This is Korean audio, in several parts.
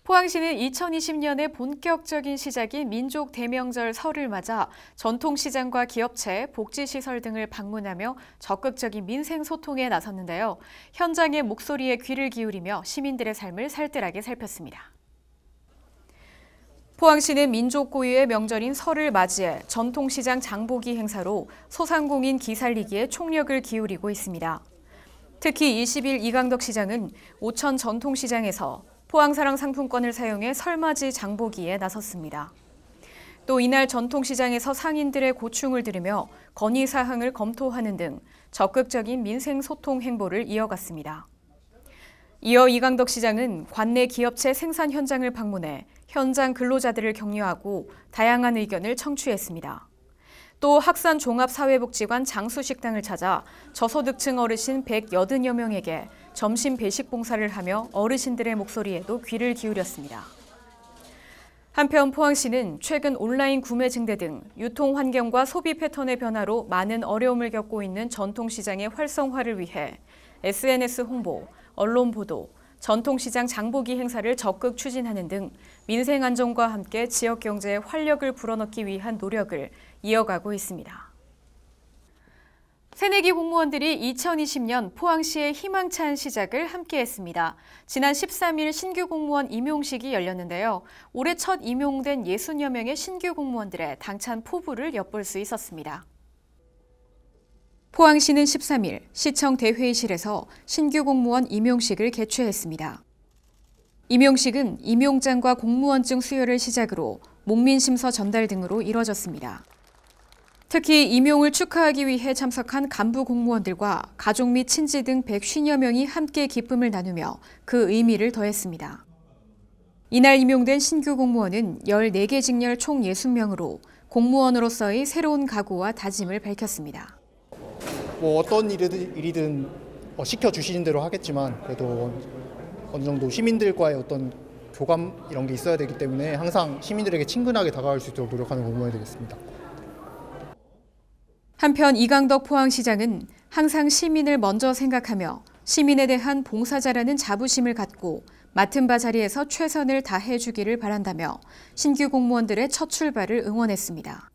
포항시는 2020년에 본격적인 시작인 민족 대명절 설을 맞아 전통시장과 기업체, 복지시설 등을 방문하며 적극적인 민생 소통에 나섰는데요. 현장의 목소리에 귀를 기울이며 시민들의 삶을 살뜰하게 살폈습니다. 포항시는 민족 고유의 명절인 설을 맞이해 전통시장 장보기 행사로 소상공인 기살리기에 총력을 기울이고 있습니다. 특히 20일 이강덕 시장은 오천 전통시장에서 포항사랑 상품권을 사용해 설맞이 장보기에 나섰습니다. 또 이날 전통시장에서 상인들의 고충을 들으며 건의사항을 검토하는 등 적극적인 민생소통 행보를 이어갔습니다. 이어 이강덕 시장은 관내 기업체 생산 현장을 방문해 현장 근로자들을 격려하고 다양한 의견을 청취했습니다. 또 학산 종합사회복지관 장수식당을 찾아 저소득층 어르신 180여 명에게 점심 배식 봉사를 하며 어르신들의 목소리에도 귀를 기울였습니다. 한편 포항시는 최근 온라인 구매 증대 등 유통 환경과 소비 패턴의 변화로 많은 어려움을 겪고 있는 전통시장의 활성화를 위해 SNS 홍보, 언론 보도, 전통시장 장보기 행사를 적극 추진하는 등 민생 안정과 함께 지역 경제에 활력을 불어넣기 위한 노력을 이어가고 있습니다. 새내기 공무원들이 2020년 포항시의 희망찬 시작을 함께했습니다. 지난 13일 신규 공무원 임용식이 열렸는데요. 올해 첫 임용된 60여 명의 신규 공무원들의 당찬 포부를 엿볼 수 있었습니다. 포항시는 13일 시청 대회의실에서 신규 공무원 임용식을 개최했습니다. 임용식은 임용장과 공무원증 수여를 시작으로 목민심서 전달 등으로 이뤄졌습니다. 특히 임용을 축하하기 위해 참석한 간부 공무원들과 가족 및 친지 등 150여 명이 함께 기쁨을 나누며 그 의미를 더했습니다. 이날 임용된 신규 공무원은 14개 직렬 총 60명으로 공무원으로서의 새로운 각오와 다짐을 밝혔습니다. 어떤 일이든 시켜주시는 대로 하겠지만 그래도 어느 정도 시민들과의 어떤 교감 이런 게 있어야 되기 때문에 항상 시민들에게 친근하게 다가갈 수 있도록 노력하는 공무원이 되겠습니다. 한편 이강덕 포항시장은 항상 시민을 먼저 생각하며 시민에 대한 봉사자라는 자부심을 갖고 맡은 바 자리에서 최선을 다해주기를 바란다며 신규 공무원들의 첫 출발을 응원했습니다.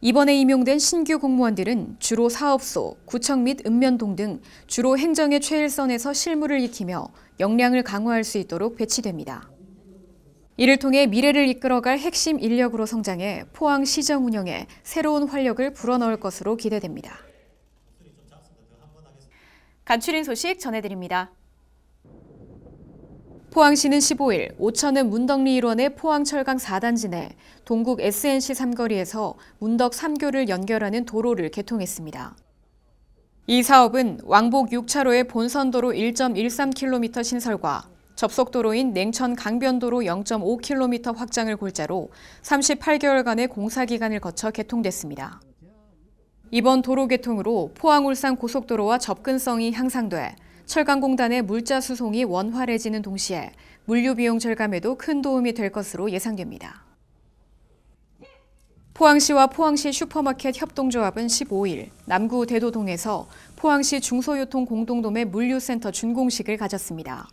이번에 임용된 신규 공무원들은 주로 사업소, 구청 및 읍면동 등 주로 행정의 최일선에서 실무를 익히며 역량을 강화할 수 있도록 배치됩니다. 이를 통해 미래를 이끌어갈 핵심 인력으로 성장해 포항 시정 운영에 새로운 활력을 불어넣을 것으로 기대됩니다. 간추린 소식 전해드립니다. 포항시는 15일 오천읍 문덕리 일원의 포항철강 4단지 내 동국 SNC 삼거리에서 문덕 3교를 연결하는 도로를 개통했습니다. 이 사업은 왕복 6차로의 본선도로 1.13km 신설과 접속도로인 냉천 강변도로 0.5km 확장을 골자로 38개월간의 공사기간을 거쳐 개통됐습니다. 이번 도로 개통으로 포항-울산 고속도로와 접근성이 향상돼 철강공단의 물자 수송이 원활해지는 동시에 물류비용 절감에도 큰 도움이 될 것으로 예상됩니다. 포항시와 포항시 슈퍼마켓 협동조합은 15일 남구 대도동에서 포항시 중소유통 공동도매 물류센터 준공식을 가졌습니다.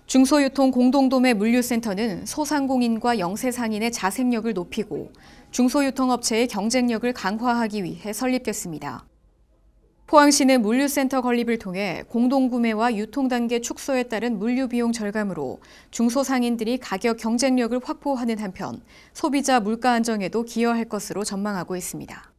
중소유통 공동도매 물류센터는 소상공인과 영세상인의 자생력을 높이고 중소유통업체의 경쟁력을 강화하기 위해 설립됐습니다. 포항시는 물류센터 건립을 통해 공동구매와 유통단계 축소에 따른 물류비용 절감으로 중소상인들이 가격 경쟁력을 확보하는 한편 소비자 물가 안정에도 기여할 것으로 전망하고 있습니다.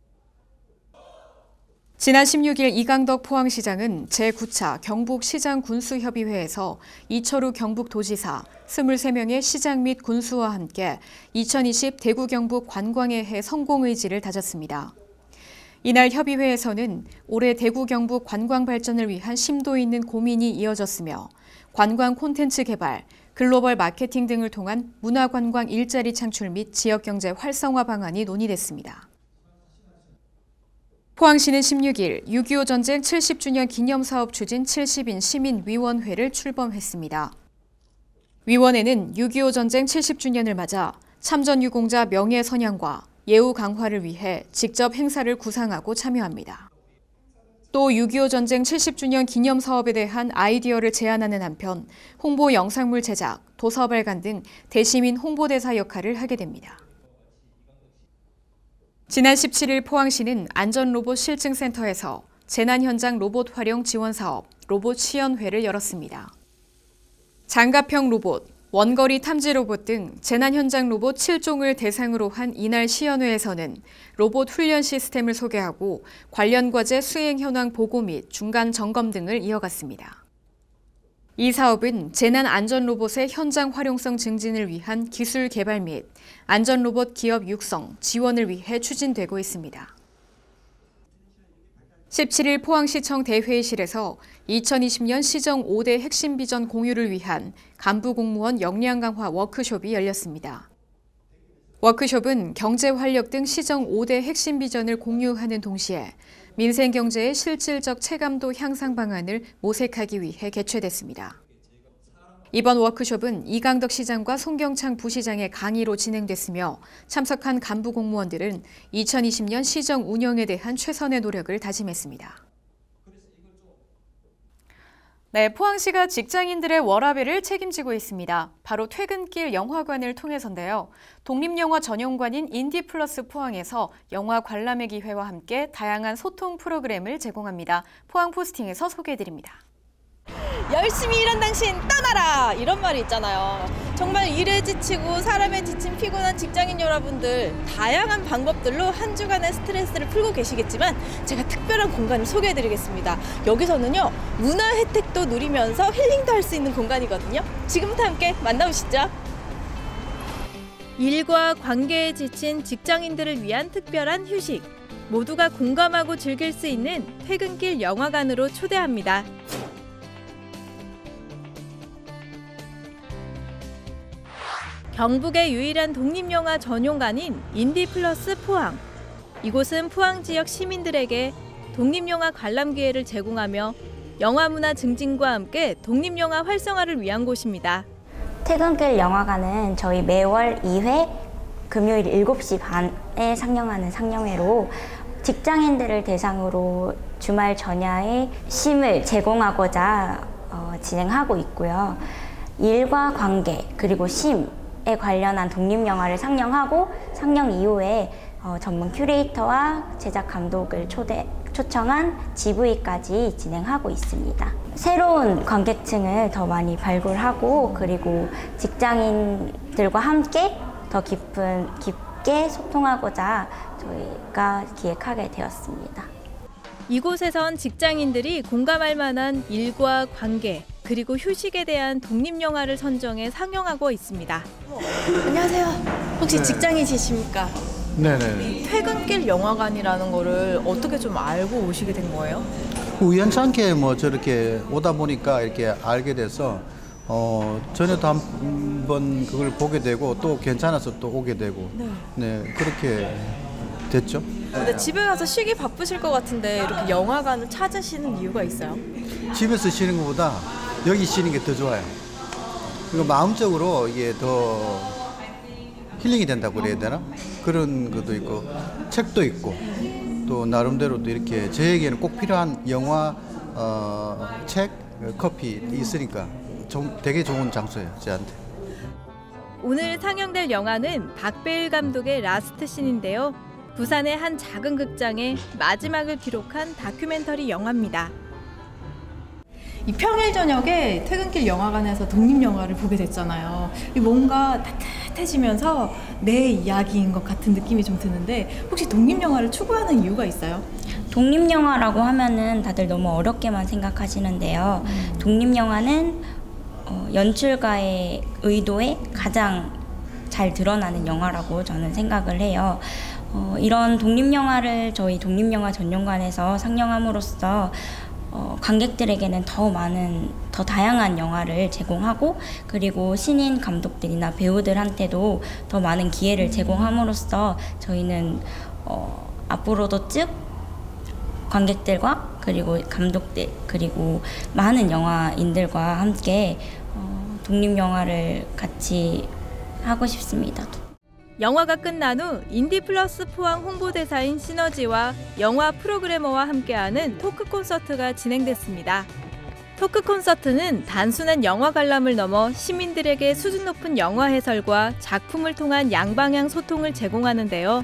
지난 16일 이강덕 포항시장은 제9차 경북시장군수협의회에서 이철우 경북도지사, 23명의 시장 및 군수와 함께 2020 대구 경북 관광의 해 성공 의지를 다졌습니다. 이날 협의회에서는 올해 대구 경북 관광 발전을 위한 심도 있는 고민이 이어졌으며 관광 콘텐츠 개발, 글로벌 마케팅 등을 통한 문화관광 일자리 창출 및 지역경제 활성화 방안이 논의됐습니다. 포항시는 16일 6.25 전쟁 70주년 기념사업 추진 70인 시민위원회를 출범했습니다. 위원회는 6.25 전쟁 70주년을 맞아 참전유공자 명예선양과 예우 강화를 위해 직접 행사를 구상하고 참여합니다. 또 6.25 전쟁 70주년 기념 사업에 대한 아이디어를 제안하는 한편 홍보 영상물 제작, 도서 발간 등 대시민 홍보대사 역할을 하게 됩니다. 지난 17일 포항시는 안전로봇 실증센터에서 재난현장 로봇 활용 지원 사업 로봇 시연회를 열었습니다. 장갑형 로봇, 원거리 탐지 로봇 등 재난현장 로봇 7종을 대상으로 한 이날 시연회에서는 로봇 훈련 시스템을 소개하고 관련 과제 수행 현황 보고 및 중간 점검 등을 이어갔습니다. 이 사업은 재난 안전 로봇의 현장 활용성 증진을 위한 기술 개발 및 안전 로봇 기업 육성, 지원을 위해 추진되고 있습니다. 17일 포항시청 대회의실에서 2020년 시정 5대 핵심 비전 공유를 위한 간부 공무원 역량 강화 워크숍이 열렸습니다. 워크숍은 경제 활력 등 시정 5대 핵심 비전을 공유하는 동시에 민생 경제의 실질적 체감도 향상 방안을 모색하기 위해 개최됐습니다. 이번 워크숍은 이강덕 시장과 송경창 부시장의 강의로 진행됐으며 참석한 간부 공무원들은 2020년 시정 운영에 대한 최선의 노력을 다짐했습니다. 네, 포항시가 직장인들의 워라밸을 책임지고 있습니다. 바로 퇴근길 영화관을 통해서인데요. 독립영화 전용관인 인디플러스 포항에서 영화 관람의 기회와 함께 다양한 소통 프로그램을 제공합니다. 포항포스팅에서 소개해드립니다. 열심히 일한 당신 떠나라! 이런 말이 있잖아요. 정말 일에 지치고 사람에 지친 피곤한 직장인 여러분들 다양한 방법들로 한 주간의 스트레스를 풀고 계시겠지만 제가 특별한 공간을 소개해드리겠습니다. 여기서는요 문화 혜택도 누리면서 힐링도 할 수 있는 공간이거든요. 지금부터 함께 만나보시죠. 일과 관계에 지친 직장인들을 위한 특별한 휴식. 모두가 공감하고 즐길 수 있는 퇴근길 영화관으로 초대합니다. 경북의 유일한 독립영화 전용관인 인디플러스 포항. 이곳은 포항 지역 시민들에게 독립영화 관람 기회를 제공하며 영화문화 증진과 함께 독립영화 활성화를 위한 곳입니다. 퇴근길 영화관은 저희 매월 2회 금요일 7시 반에 상영하는 상영회로 직장인들을 대상으로 주말 전야에 쉼을 제공하고자 진행하고 있고요. 일과 관계 그리고 쉼 에 관련한 독립영화를 상영하고 상영 이후에 전문 큐레이터와 제작 감독을 초청한 GV까지 진행하고 있습니다. 새로운 관객층을 더 많이 발굴하고 그리고 직장인들과 함께 더 깊게 소통하고자 저희가 기획하게 되었습니다. 이곳에선 직장인들이 공감할 만한 일과 관계 그리고 휴식에 대한 독립영화를 선정해 상영하고 있습니다. 안녕하세요. 혹시 네. 직장인이십니까? 네네. 퇴근길 영화관이라는 거를 어떻게 좀 알고 오시게 된 거예요? 우연찮게 뭐 저렇게 오다 보니까 이렇게 알게 돼서 전에도 한번 그걸 보게 되고 또 괜찮아서 또 오게 되고 네 그렇게 됐죠. 근데 집에 가서 쉬기 바쁘실 것 같은데 이렇게 영화관을 찾으시는 이유가 있어요? 집에서 쉬는 것보다 여기 쉬는 게 더 좋아요. 그리고 마음적으로 이게 더 힐링이 된다고 그래야 되나? 그런 것도 있고 책도 있고 또 나름대로도 이렇게 저에게는 꼭 필요한 영화, 책, 커피 있으니까 되게 좋은 장소예요, 저한테. 오늘 상영될 영화는 박배일 감독의 라스트 씬인데요. 부산의 한 작은 극장의 마지막을 기록한 다큐멘터리 영화입니다. 이 평일 저녁에 퇴근길 영화관에서 독립영화를 보게 됐잖아요. 뭔가 따뜻해지면서 내 이야기인 것 같은 느낌이 좀 드는데 혹시 독립영화를 추구하는 이유가 있어요? 독립영화라고 하면은 다들 너무 어렵게만 생각하시는데요. 독립영화는 연출가의 의도에 가장 잘 드러나는 영화라고 저는 생각을 해요. 이런 독립영화를 저희 독립영화 전용관에서 상영함으로써 관객들에게는 더 다양한 영화를 제공하고 그리고 신인 감독들이나 배우들한테도 더 많은 기회를 제공함으로써 저희는 앞으로도 쭉 관객들과 그리고 감독들 그리고 많은 영화인들과 함께 독립영화를 같이 하고 싶습니다. 영화가 끝난 후 인디플러스 포항 홍보대사인 시너지와 영화 프로그래머와 함께하는 토크 콘서트가 진행됐습니다. 토크 콘서트는 단순한 영화 관람을 넘어 시민들에게 수준 높은 영화 해설과 작품을 통한 양방향 소통을 제공하는데요.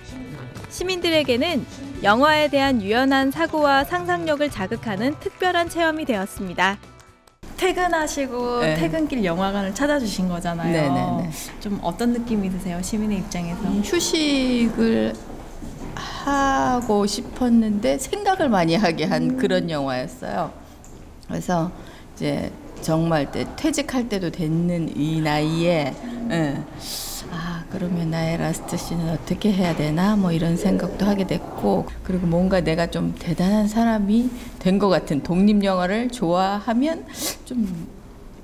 시민들에게는 영화에 대한 유연한 사고와 상상력을 자극하는 특별한 체험이 되었습니다. 퇴근하시고 네. 퇴근길 영화관을 찾아주신 거잖아요. 네네네. 좀 어떤 느낌이 드세요? 시민의 입장에서. 휴식을 하고 싶었는데 생각을 많이 하게 한 그런 영화였어요. 그래서 이제 정말 퇴직할 때도 됐는 이 나이에 그러면 나의 라스트 씬은 어떻게 해야 되나 뭐 이런 생각도 하게 됐고, 그리고 뭔가 내가 좀 대단한 사람이 된 것 같은, 독립영화를 좋아하면 좀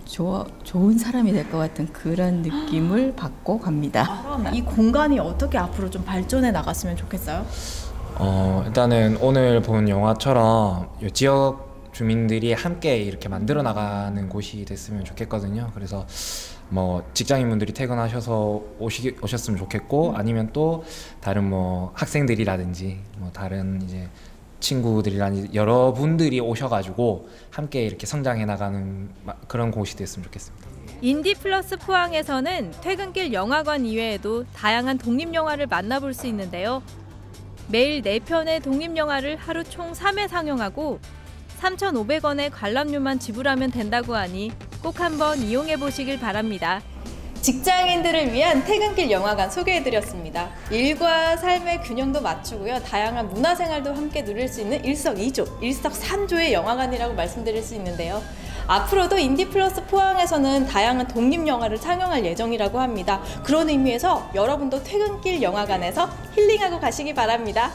좋은 사람이 될 것 같은 그런 느낌을 받고 갑니다. 그럼 이 공간이 어떻게 앞으로 좀 발전해 나갔으면 좋겠어요? 일단은 오늘 본 영화처럼 이 지역 주민들이 함께 이렇게 만들어 나가는 곳이 됐으면 좋겠거든요. 그래서 뭐 직장인분들이 퇴근하셔서 오셨으면 좋겠고, 아니면 또 다른 뭐 학생들이라든지 뭐 다른 이제 친구들이라든지 여러분들이 오셔가지고 함께 이렇게 성장해 나가는 그런 곳이 됐으면 좋겠습니다. 인디플러스 포항에서는 퇴근길 영화관 이외에도 다양한 독립영화를 만나볼 수 있는데요. 매일 4편의 독립영화를 하루 총 3회 상영하고 3,500원의 관람료만 지불하면 된다고 하니 꼭 한번 이용해 보시길 바랍니다. 직장인들을 위한 퇴근길 영화관 소개해드렸습니다. 일과 삶의 균형도 맞추고요. 다양한 문화생활도 함께 누릴 수 있는 일석이조, 일석삼조의 영화관이라고 말씀드릴 수 있는데요. 앞으로도 인디플러스 포항에서는 다양한 독립영화를 상영할 예정이라고 합니다. 그런 의미에서 여러분도 퇴근길 영화관에서 힐링하고 가시기 바랍니다.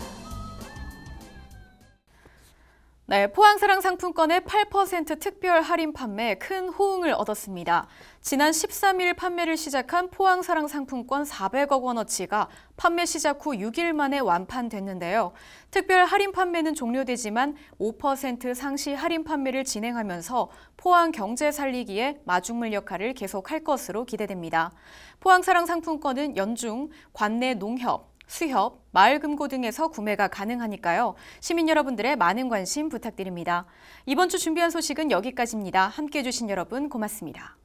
네, 포항사랑 상품권의 8% 특별 할인 판매 큰 호응을 얻었습니다. 지난 13일 판매를 시작한 포항사랑 상품권 400억 원어치가 판매 시작 후 6일 만에 완판됐는데요. 특별 할인 판매는 종료되지만 5% 상시 할인 판매를 진행하면서 포항 경제 살리기에 마중물 역할을 계속할 것으로 기대됩니다. 포항사랑 상품권은 연중, 관내 농협, 수협, 마을금고 등에서 구매가 가능하니까요. 시민 여러분들의 많은 관심 부탁드립니다. 이번 주 준비한 소식은 여기까지입니다. 함께해 주신 여러분 고맙습니다.